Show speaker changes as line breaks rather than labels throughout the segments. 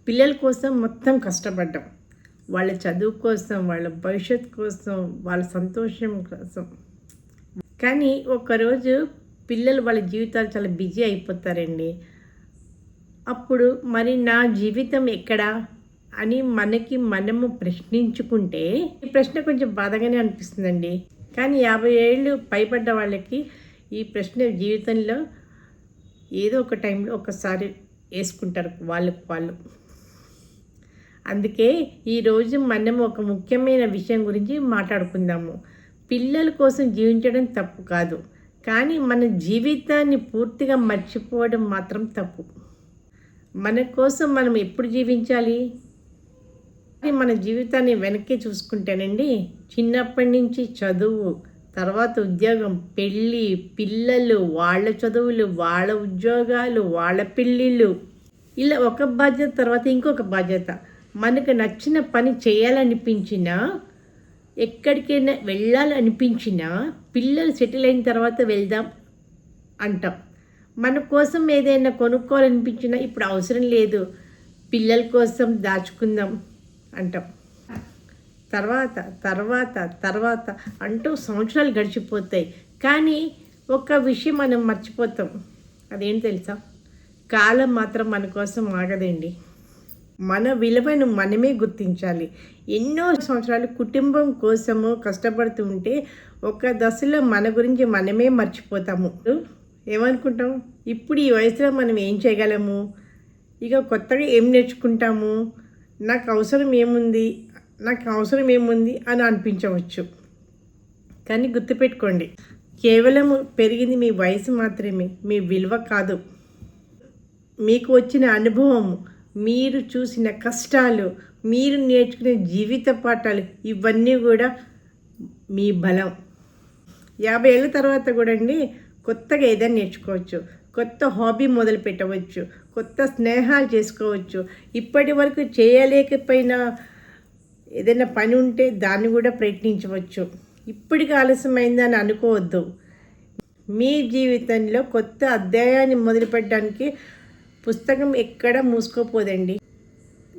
పిల్లల కోసం మొత్తం కష్టపడ్డాం. వాళ్ళ చదువు కోసం, వాళ్ళ భవిష్యత్తు కోసం, వాళ్ళ సంతోషం కోసం. కానీ ఒకరోజు పిల్లలు వాళ్ళ జీవితాలు చాలా బిజీ అయిపోతారండి. అప్పుడు మరి నా జీవితం ఎక్కడా అని మనము ప్రశ్నించుకుంటే ఈ ప్రశ్న కొంచెం బాధగానే అనిపిస్తుందండి. కానీ 50 ఏళ్ళు పైబడ్డ వాళ్ళకి ఈ ప్రశ్న జీవితంలో ఏదో ఒక టైంలో ఒకసారి వేసుకుంటారు వాళ్ళకు వాళ్ళు. అందుకే ఈరోజు మనం ఒక ముఖ్యమైన విషయం గురించి మాట్లాడుకుందాము. పిల్లల కోసం జీవించడం తప్పు కాదు, కానీ మన జీవితాన్ని పూర్తిగా మర్చిపోవడం మాత్రం తప్పు. మన కోసం మనం ఎప్పుడు జీవించాలి? మన జీవితాన్ని వెనక్కి చూసుకుంటేనండి, చిన్నప్పటి నుంచి చదువు, తర్వాత ఉద్యోగం, పెళ్ళి, పిల్లలు, వాళ్ళ చదువులు, వాళ్ళ ఉద్యోగాలు, వాళ్ళ పెళ్ళిళ్ళు, ఇలా ఒక బాధ్యత తర్వాత ఇంకొక బాధ్యత. మనకు నచ్చిన పని చేయాలనిపించినా, ఎక్కడికైనా వెళ్ళాలనిపించినా పిల్లలు సెటిల్ అయిన తర్వాత వెళ్దాం అంటాం. మన కోసం ఏదైనా కొనుక్కోవాలనిపించినా ఇప్పుడు అవసరం లేదు, పిల్లల కోసం దాచుకుందాం అంటాం. తర్వాత తర్వాత తర్వాత అంటూ సంవత్సరాలు గడిచిపోతాయి. కానీ ఒక విషయం మనం మర్చిపోతాం. అదేంటి తెలుసా? కాలం మాత్రం మన కోసం ఆగదండి. మన విలువను మనమే గుర్తించాలి. ఎన్నో సంవత్సరాలు కుటుంబం కోసము కష్టపడుతూ ఉంటే ఒక దశలో మన గురించి మనమే మర్చిపోతాము. ఏమనుకుంటాం? ఇప్పుడు ఈ వయసులో మనం ఏం చేయగలము, ఇక కొత్తగా ఏం నేర్చుకుంటాము, నాకు అవసరం ఏముంది అని అనిపించవచ్చు. కానీ గుర్తుపెట్టుకోండి, కేవలం పెరిగింది మీ వయసు మాత్రమే, మీ విలువ కాదు. మీకు వచ్చిన అనుభవము, మీరు చూసిన కష్టాలు, మీరు నేర్చుకునే జీవిత పాఠాలు, ఇవన్నీ కూడా మీ బలం. 50 ఏళ్ళ తర్వాత కూడా అండి కొత్తగా ఏదైనా నేర్చుకోవచ్చు, కొత్త హాబీ మొదలు పెట్టవచ్చు, కొత్త స్నేహాలు చేసుకోవచ్చు. ఇప్పటి వరకు చేయలేకపోయినా ఏదైనా పని ఉంటే దాన్ని కూడా ప్రయత్నించవచ్చు. ఇప్పటికి ఆలస్యమైందని అనుకోవద్దు. మీ జీవితంలో కొత్త అధ్యాయాన్ని మొదలుపెట్టడానికి పుస్తకం ఎక్కడ మూసుకోపోదండి.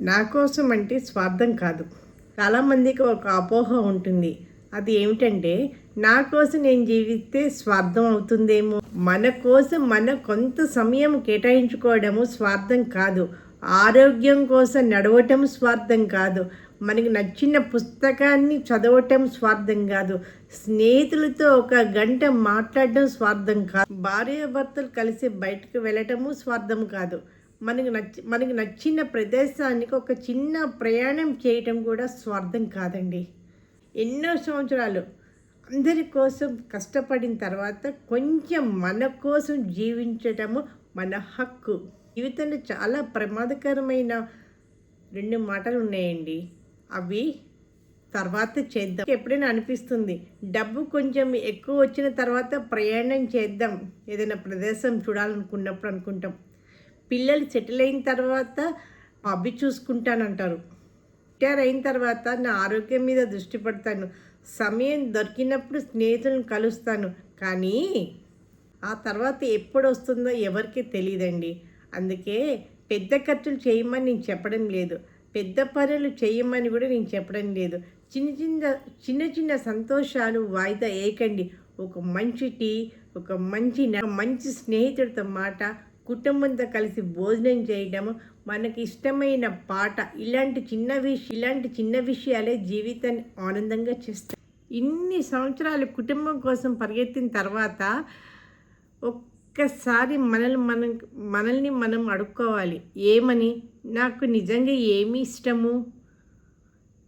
నా కోసం అంటే స్వార్థం కాదు. చాలామందికి ఒక అపోహ ఉంటుంది. అది ఏమిటంటే, నా కోసం నేను జీవిస్తే స్వార్థం అవుతుందేమో. మన కోసం కొంత సమయం కేటాయించుకోవడము స్వార్థం కాదు. ఆరోగ్యం కోసం నడవటం స్వార్థం కాదు. మనకి నచ్చిన పుస్తకాన్ని చదవటం స్వార్థం కాదు. స్నేహితులతో 1 గంట మాట్లాడడం స్వార్థం కాదు. భార్యాభర్తలు కలిసి బయటకు వెళ్ళటము స్వార్థం కాదు. మనకి నచ్చిన ప్రదేశానికి ఒక చిన్న ప్రయాణం చేయటం కూడా స్వార్థం కాదండి. ఎన్నో సంవత్సరాలు అందరి కోసం కష్టపడిన తర్వాత కొంచెం మన కోసం జీవించటము మన హక్కు. జీవితంలో చాలా ప్రమాదకరమైన 2 మాటలు ఉన్నాయండి. అవి తర్వాత చేద్దాం. ఎప్పుడైనా అనిపిస్తుంది, డబ్బు కొంచెం ఎక్కువ వచ్చిన తర్వాత ప్రయాణం చేద్దాం, ఏదైనా ప్రదేశం చూడాలనుకున్నప్పుడు అనుకుంటాం. పిల్లలు సెటిల్ అయిన తర్వాత హాబీ చూసుకుంటానంటారు. రిటైర్ అయిన తర్వాత నా ఆరోగ్యం మీద దృష్టి పెడతాను, సమయం దొరికినప్పుడు స్నేహితులను కలుస్తాను. కానీ ఆ తర్వాత ఎప్పుడు వస్తుందో ఎవరికీ తెలియదండి. అందుకే పెద్ద ఖర్చులు చేయమని నేను చెప్పడం లేదు, పెద్ద పనులు చేయమని కూడా నేను చెప్పడం లేదు. చిన్న చిన్న సంతోషాలు వాయిదా వేయకండి. ఒక మంచి టీ, ఒక మంచి స్నేహితుడితో మాట, కుటుంబంతో కలిసి భోజనం చేయడము, మనకి ఇష్టమైన పాట, ఇలాంటి చిన్న విషయాలే జీవితాన్ని ఆనందంగా చేస్తాయి. ఇన్ని సంవత్సరాలు కుటుంబం కోసం పరిగెత్తిన తర్వాత ఒక్కసారి మనల్ని మనం అడుక్కోవాలి. ఏమని? నాకు నిజంగా ఏమి ఇష్టము?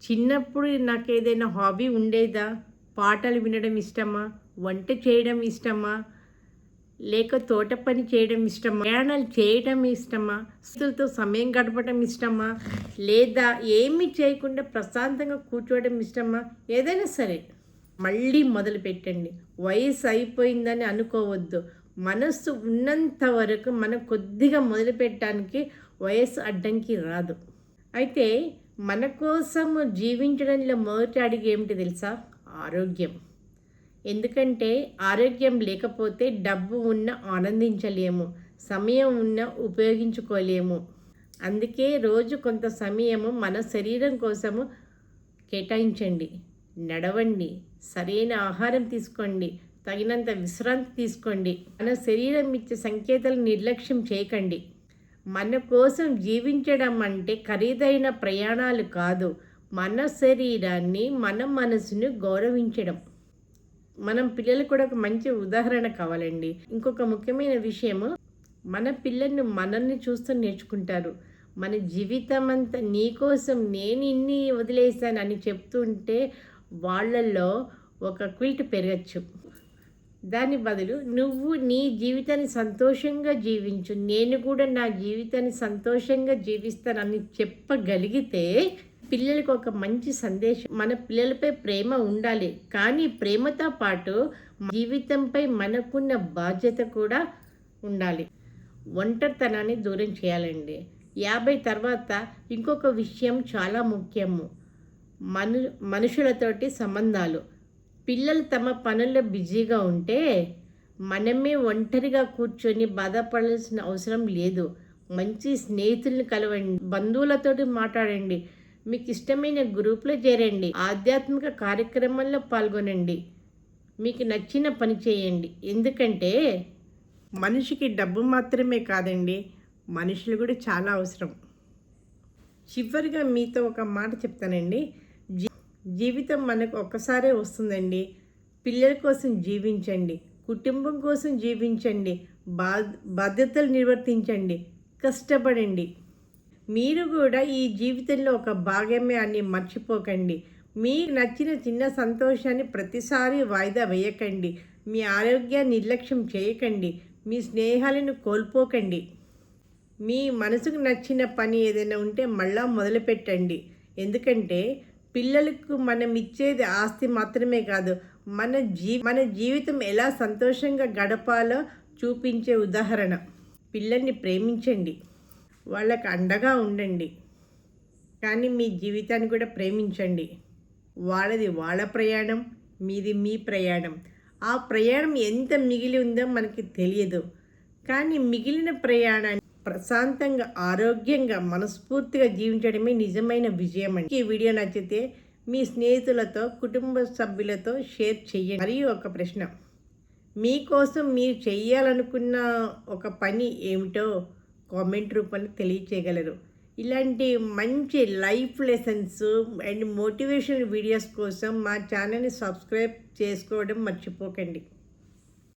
చిన్నప్పుడు నాకు ఏదైనా హాబీ ఉండేదా? పాటలు వినడం ఇష్టమా? వంట చేయడం ఇష్టమా? లేక తోట పని చేయడం ఇష్టమా? ప్రయాణాలు చేయడం ఇష్టమా? స్నేహితులతో సమయం గడపడం ఇష్టమా? లేదా ఏమీ చేయకుండా ప్రశాంతంగా కూర్చోవడం ఇష్టమా? ఏదైనా సరే మళ్ళీ మొదలు పెట్టండి. వయసు అయిపోయిందని అనుకోవద్దు. మనస్సు ఉన్నంత వరకు మనం కొద్దిగా మొదలుపెట్టడానికి వయసు అడ్డంకి రాదు. అయితే మన కోసము జీవించడంలో మొదటి అడుగు ఏమిటి తెలుసా? ఆరోగ్యం. ఎందుకంటే ఆరోగ్యం లేకపోతే డబ్బు ఉన్నా ఆనందించలేము, సమయం ఉన్నా ఉపయోగించుకోలేము. అందుకే రోజు కొంత సమయము మన శరీరం కోసము కేటాయించండి. నడవండి, సరైన ఆహారం తీసుకోండి, తగినంత విశ్రాంతి తీసుకోండి. మన శరీరం ఇచ్చే సంకేతాలను నిర్లక్ష్యం చేయకండి. మన కోసం జీవించడం అంటే ఖరీదైన ప్రయాణాలు కాదు, మన శరీరాన్ని, మన మనసును గౌరవించడం. మనం పిల్లలకు కూడా ఒక మంచి ఉదాహరణ కావాలండి. ఇంకొక ముఖ్యమైన విషయము, మన పిల్లలు మనల్ని చూస్తూ నేర్చుకుంటారు. మన జీవితం అంతా నీకోసం నేను ఇన్ని వదిలేశాను అని చెప్తుంటే వాళ్ళల్లో ఒక క్విల్ట్ పెరగచ్చు. దాని బదులు నువ్వు నీ జీవితాన్ని సంతోషంగా జీవించు, నేను కూడా నా జీవితాన్ని సంతోషంగా జీవిస్తానని చెప్పగలిగితే పిల్లలకు ఒక మంచి సందేశం. మన పిల్లలపై ప్రేమ ఉండాలి, కానీ ప్రేమతో పాటు జీవితంపై మనకున్న బాధ్యత కూడా ఉండాలి. ఒంటరితనాన్ని దూరం చేయాలండి. 50 తర్వాత ఇంకొక విషయం చాలా ముఖ్యము, మనుషులతోటి సంబంధాలు. పిల్లలు తమ పనుల్లో బిజీగా ఉంటే మనమే ఒంటరిగా కూర్చొని బాధపడాల్సిన అవసరం లేదు. మంచి స్నేహితుల్ని కలవండి, బంధువులతోటి మాట్లాడండి, మీకు ఇష్టమైన గ్రూప్లో చేరండి, ఆధ్యాత్మిక కార్యక్రమాల్లో పాల్గొనండి, మీకు నచ్చిన పని చేయండి. ఎందుకంటే మనిషికి డబ్బు మాత్రమే కాదండి, మనుషులు కూడా చాలా అవసరం. చివరిగా మీతో ఒక మాట చెప్తానండి. జీవితం మనకు ఒక్కసారే వస్తుందండి. పిల్లల కోసం జీవించండి, కుటుంబం కోసం జీవించండి, బాధ్యతలు నిర్వర్తించండి, కష్టపడండి. మీరు కూడా ఈ జీవితంలో ఒక భాగమే అని మర్చిపోకండి. మీకు నచ్చిన చిన్న సంతోషాన్ని ప్రతిసారి వాయిదా వేయకండి. మీ ఆరోగ్యాన్ని నిర్లక్ష్యం చేయకండి. మీ స్నేహాలను కోల్పోకండి. మీ మనసుకు నచ్చిన పని ఏదైనా ఉంటే మళ్ళా మొదలుపెట్టండి. ఎందుకంటే పిల్లలకు మనం ఇచ్చేది ఆస్తి మాత్రమే కాదు, మన జీవితం ఎలా సంతోషంగా గడపాలో చూపించే ఉదాహరణ. పిల్లల్ని ప్రేమించండి, వాళ్ళకు అండగా ఉండండి, కానీ మీ జీవితాన్ని కూడా ప్రేమించండి. వాళ్ళది వాళ్ళ ప్రయాణం, మీది మీ ప్రయాణం. ఆ ప్రయాణం ఎంత మిగిలి ఉందో మనకి తెలియదు, కానీ మిగిలిన ప్రయాణాన్ని ప్రశాంతంగా, ఆరోగ్యంగా, మనస్ఫూర్తిగా జీవించడమే నిజమైన విజయం అండి. ఈ వీడియో నచ్చితే మీ స్నేహితులతో, కుటుంబ సభ్యులతో షేర్ చేయండి. మరియు ఒక ప్రశ్న, మీకోసం మీరు చేయాలనుకున్న ఒక పని ఏమిటో కామెంట్ రూపంలో తెలియచేయగలరు. ఇలాంటి మంచి life lessons and motivational videos కోసం మా ఛానల్ని సబ్స్క్రైబ్ చేసుకోవడం మర్చిపోకండి.